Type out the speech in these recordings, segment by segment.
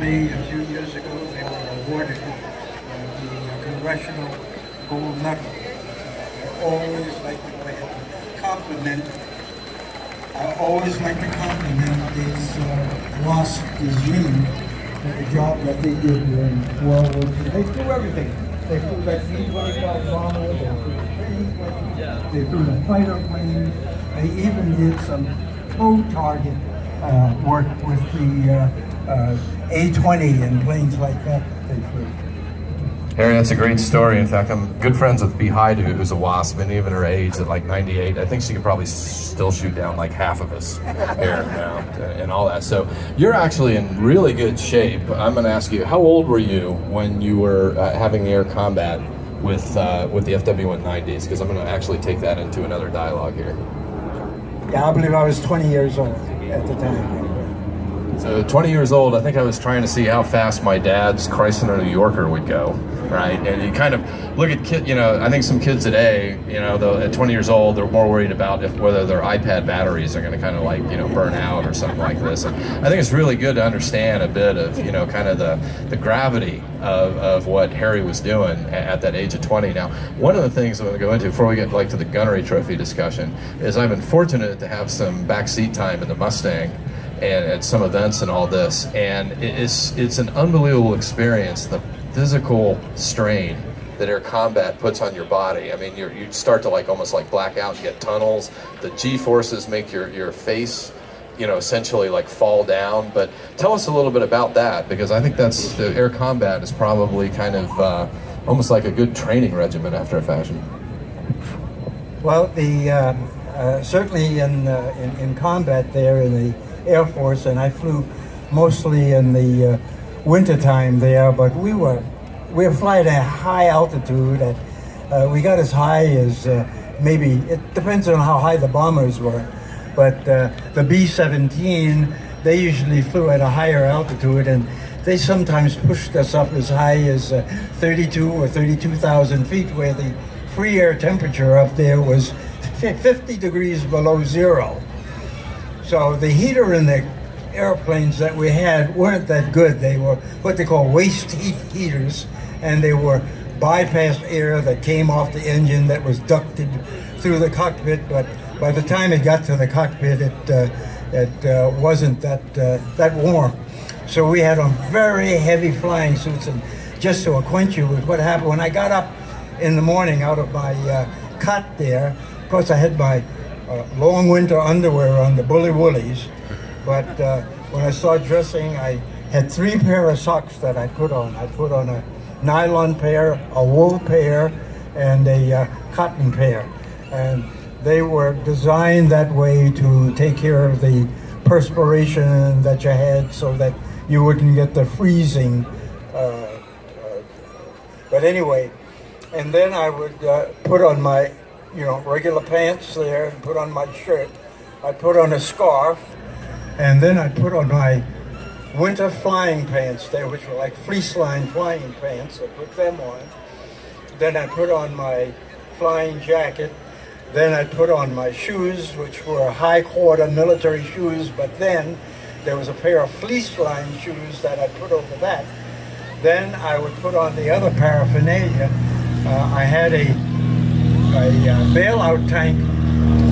me a few years ago. They were awarded the Congressional Gold Medal. I always like to compliment. I always like to compliment these WASP, these units, for the job that they did during World War II. They flew everything. They flew that B-25 bomber, they flew the plane, they flew the fighter planes. They even did some tow-target work with the A-20 and planes like that they flew. Harry, that's a great story. In fact, I'm good friends with Bee Hyde, who's a WASP, and even her age at like 98, I think she could probably still shoot down like half of his hair now and all that. So you're actually in really good shape. I'm going to ask you, how old were you when you were having the air combat with the FW-190s? Because I'm going to actually take that into another dialogue here. Yeah, I believe I was 20 years old at the time. So 20 years old, I think I was trying to see how fast my dad's Chrysler New Yorker would go, right? And you kind of look at kids, you know, I think some kids today, you know, at 20 years old, they're more worried about whether their iPad batteries are going to kind of like, you know, burn out or something like this. And I think it's really good to understand a bit of, you know, kind of the gravity of what Harry was doing at that age of 20. Now, one of the things I'm going to go into before we get like to the gunnery trophy discussion is I've been fortunate to have some backseat time in the Mustang and at some events and all this, and it's an unbelievable experience, the physical strain that air combat puts on your body. I mean, you start to like almost like black out and get tunnels. The G-forces make your face, you know, essentially like fall down. But tell us a little bit about that, because I think that's, the air combat is probably kind of almost like a good training regimen after a fashion. Well, certainly in combat there in the Air Force, and I flew mostly in the winter time there, but we were flying at high altitude. We got as high as maybe, it depends on how high the bombers were, but the B-17, they usually flew at a higher altitude, and they sometimes pushed us up as high as 32 or 32,000 feet, where the free air temperature up there was 50 degrees below zero. So the heater in the airplanes that we had weren't that good. They were what they call waste heat heaters, and they were bypass air that came off the engine that was ducted through the cockpit. But by the time it got to the cockpit, it wasn't that warm. So we had on very heavy flying suits. And just to acquaint you with what happened, when I got up in the morning out of my cot there, of course I had my long winter underwear on, the bully woolies, but when I started dressing, I had 3 pair of socks that I put on. I put on a nylon pair, a wool pair, and a cotton pair. And they were designed that way to take care of the perspiration that you had so that you wouldn't get the freezing. But anyway, and then I would put on my regular pants there, and put on my shirt. I put on a scarf, and then I put on my winter flying pants there, which were like fleece-lined flying pants. I put them on. Then I put on my flying jacket. Then I put on my shoes, which were high-quarter military shoes, but then there was a pair of fleece-lined shoes that I put over that. Then I would put on the other paraphernalia. I had a bailout tank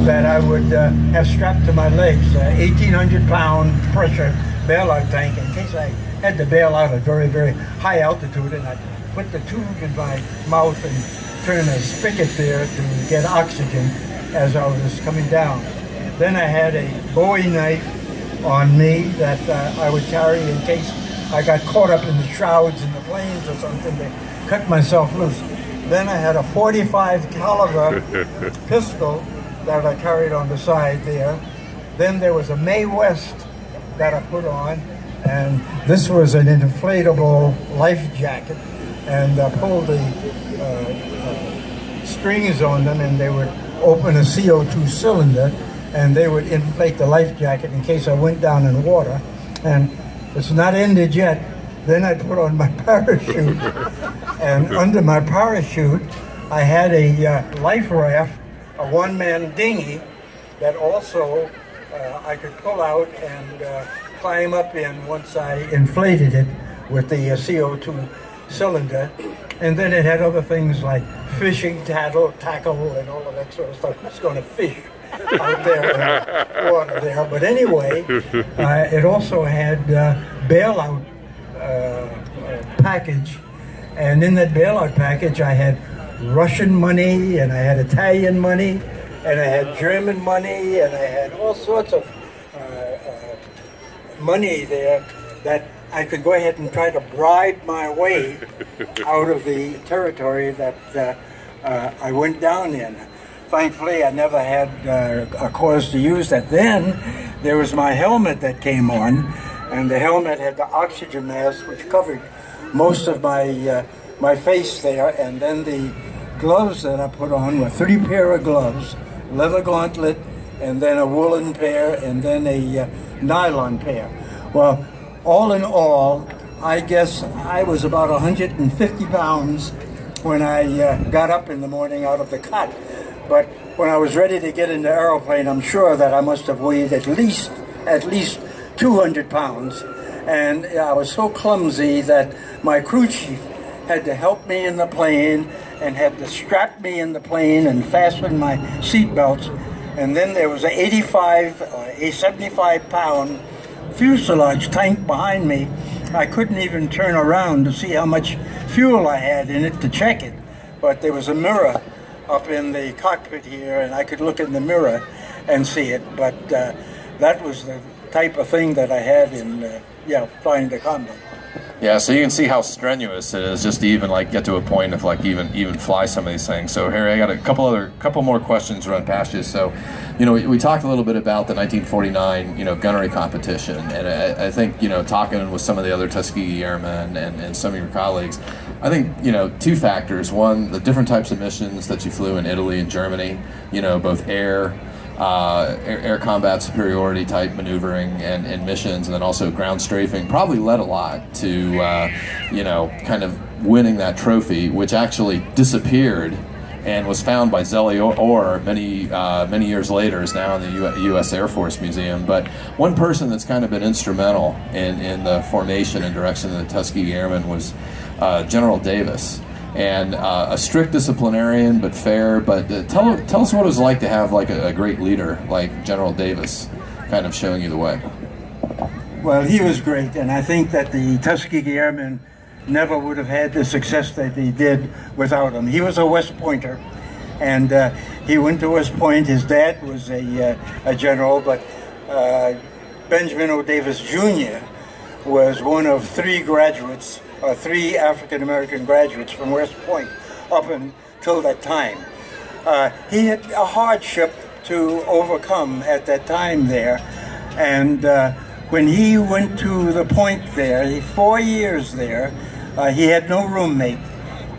that I would have strapped to my legs, 1,800-pound pressure bailout tank, in case I had to bail out at very, very high altitude, and I'd put the tube in my mouth and turn a spigot there to get oxygen as I was coming down. Then I had a Bowie knife on me that I would carry in case I got caught up in the shrouds in the planes or something to cut myself loose. Then I had a .45 caliber pistol that I carried on the side there. Then there was a Mae West that I put on, and this was an inflatable life jacket, and I pulled the strings on them, and they would open a CO2 cylinder, and they would inflate the life jacket in case I went down in water. And it's not ended yet. Then I put on my parachute, and under my parachute, I had a life raft, a one-man dinghy that also I could pull out and climb up in once I inflated it. with the CO2 cylinder. And then it had other things like fishing tackle, and all of that sort of stuff. It's going to fish out there in the water there. But anyway, it also had bailout package. And in that bailout package, I had Russian money, and I had Italian money, and I had German money, and I had all sorts of money there that I could go ahead and try to bribe my way out of the territory that I went down in. Thankfully, I never had a cause to use that. Then there was my helmet that came on, and the helmet had the oxygen mask, which covered most of my face there, and then the gloves that I put on were 3 pair of gloves, leather gauntlet, and then a woolen pair, and then a nylon pair. Well, all in all, I guess I was about 150 pounds when I got up in the morning out of the cot. But when I was ready to get in the aeroplane, I'm sure that I must have weighed at least 200 pounds. And I was so clumsy that my crew chief had to help me in the plane and had to strap me in the plane and fasten my seat belts. And then there was a 75-pound fuselage tank behind me. I couldn't even turn around to see how much fuel I had in it to check it. But there was a mirror up in the cockpit here, and I could look in the mirror and see it. But that was the type of thing that I had in flying the combat. Yeah, so you can see how strenuous it is just to even like get to a point of like even fly some of these things. So Harry, I got a couple more questions to run past you. So, you know, we talked a little bit about the 1949 gunnery competition, and I think talking with some of the other Tuskegee Airmen and some of your colleagues, I think two factors. One, the different types of missions that you flew in Italy and Germany. Both air combat superiority type maneuvering and missions, and then also ground strafing probably led a lot to kind of winning that trophy, which actually disappeared and was found by Zelly Orr many years later, is now in the U.S. Air Force Museum. But one person that's kind of been instrumental in the formation and direction of the Tuskegee Airmen was General Davis. And a strict disciplinarian, but fair. But tell us what it was like to have like a great leader like General Davis, kind of showing you the way. Well, he was great, and I think that the Tuskegee Airmen never would have had the success that they did without him. He was a West Pointer, and he went to West Point. His dad was a general, but Benjamin O. Davis Jr. was one of 3 graduates. 3 African-American graduates from West Point up until that time. He had a hardship to overcome at that time there, and when he went to the point there, 4 years there, he had no roommate.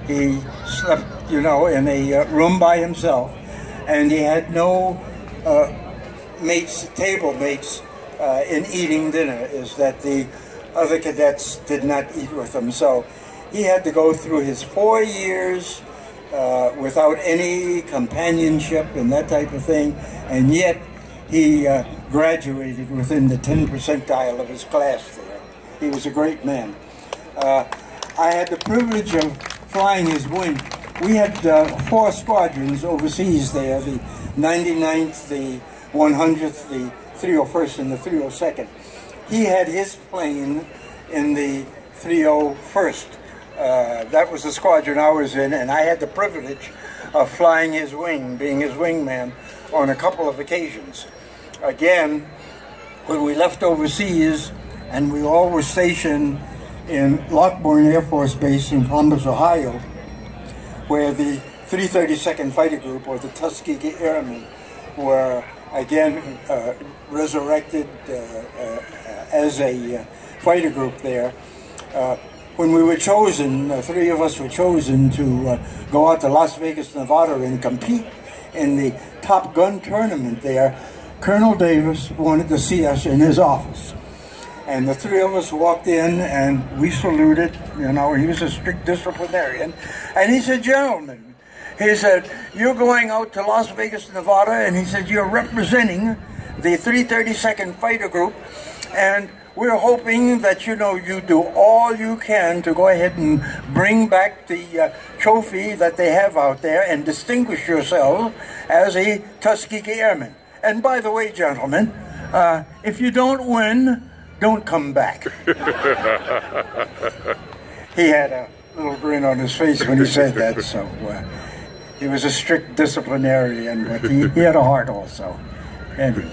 He slept, in a room by himself, and he had no table mates in eating dinner, is that the other cadets did not eat with him. So he had to go through his 4 years without any companionship and that type of thing, and yet he graduated within the 10th percentile of his class there. He was a great man. I had the privilege of flying his wing. We had 4 squadrons overseas there, the 99th, the 100th, the 301st, and the 302nd. He had his plane in the 301st. That was the squadron I was in, and I had the privilege of flying his wing, being his wingman, on a couple of occasions. Again, when we left overseas, and we all were stationed in Lockbourne Air Force Base in Columbus, Ohio, where the 332nd Fighter Group, or the Tuskegee Airmen, were again resurrected as a fighter group there. When we were chosen, 3 of us were chosen to go out to Las Vegas, Nevada and compete in the Top Gun tournament there. Colonel Davis wanted to see us in his office. And the 3 of us walked in and we saluted, he was a strict disciplinarian. And he said, "Gentlemen," he said, "you're going out to Las Vegas, Nevada," and he said, "you're representing the 332nd Fighter Group, and we're hoping that, you do all you can to go ahead and bring back the trophy that they have out there and distinguish yourself as a Tuskegee Airman. And by the way, gentlemen, if you don't win, don't come back. He had a little grin on his face when he said that, so he was a strict disciplinarian, but he had a heart also. Anyway.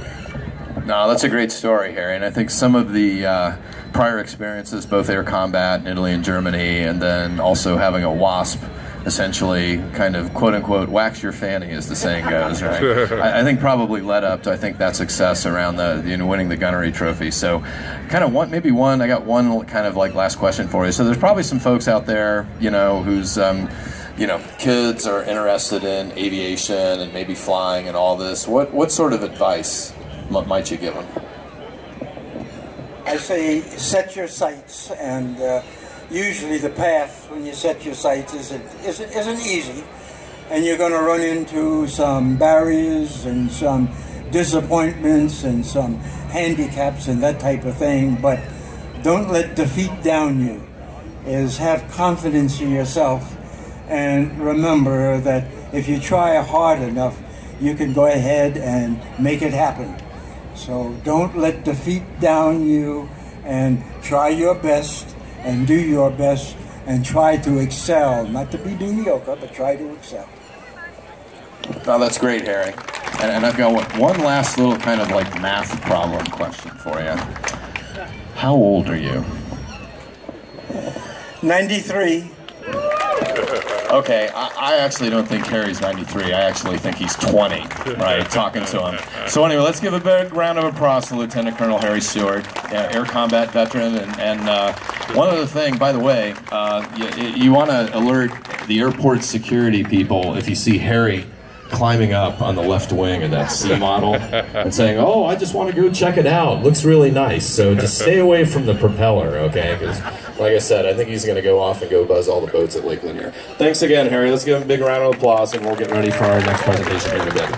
No, that's a great story, Harry, and I think some of the prior experiences, both air combat in Italy and Germany, and then also having a WASP essentially kind of quote-unquote wax your fanny, as the saying goes, right? I think probably led up to, I think, that success around the winning the gunnery trophy. So kind of I got one kind of like last question for you. So there's probably some folks out there, whose kids are interested in aviation and maybe flying and all this. What sort of advice might you give them? I say set your sights, and usually the path when you set your sights isn't easy, and you're going to run into some barriers and some disappointments and some handicaps and that type of thing, but don't let defeat down you. Have confidence in yourself, and remember that if you try hard enough, you can go ahead and make it happen. So don't let defeat down you, and try your best and do your best and try to excel. Not to be mediocre, but try to excel. Oh, that's great, Harry. And I've got one last little kind of like math problem question for you. How old are you? 93. Okay, I actually don't think Harry's 93. I actually think he's 20, right, talking to him. So anyway, let's give a big round of applause to Lieutenant Colonel Harry Stewart, air combat veteran. And one other thing, by the way, you want to alert the airport security people if you see Harry climbing up on the left wing of that C model and saying, "Oh, I just want to go check it out. Looks really nice." So just stay away from the propeller, okay? Because, like I said, I think he's going to go off and go buzz all the boats at Lake Lanier. Thanks again, Harry. Let's give him a big round of applause, and we'll get ready for our next presentation here in a bit.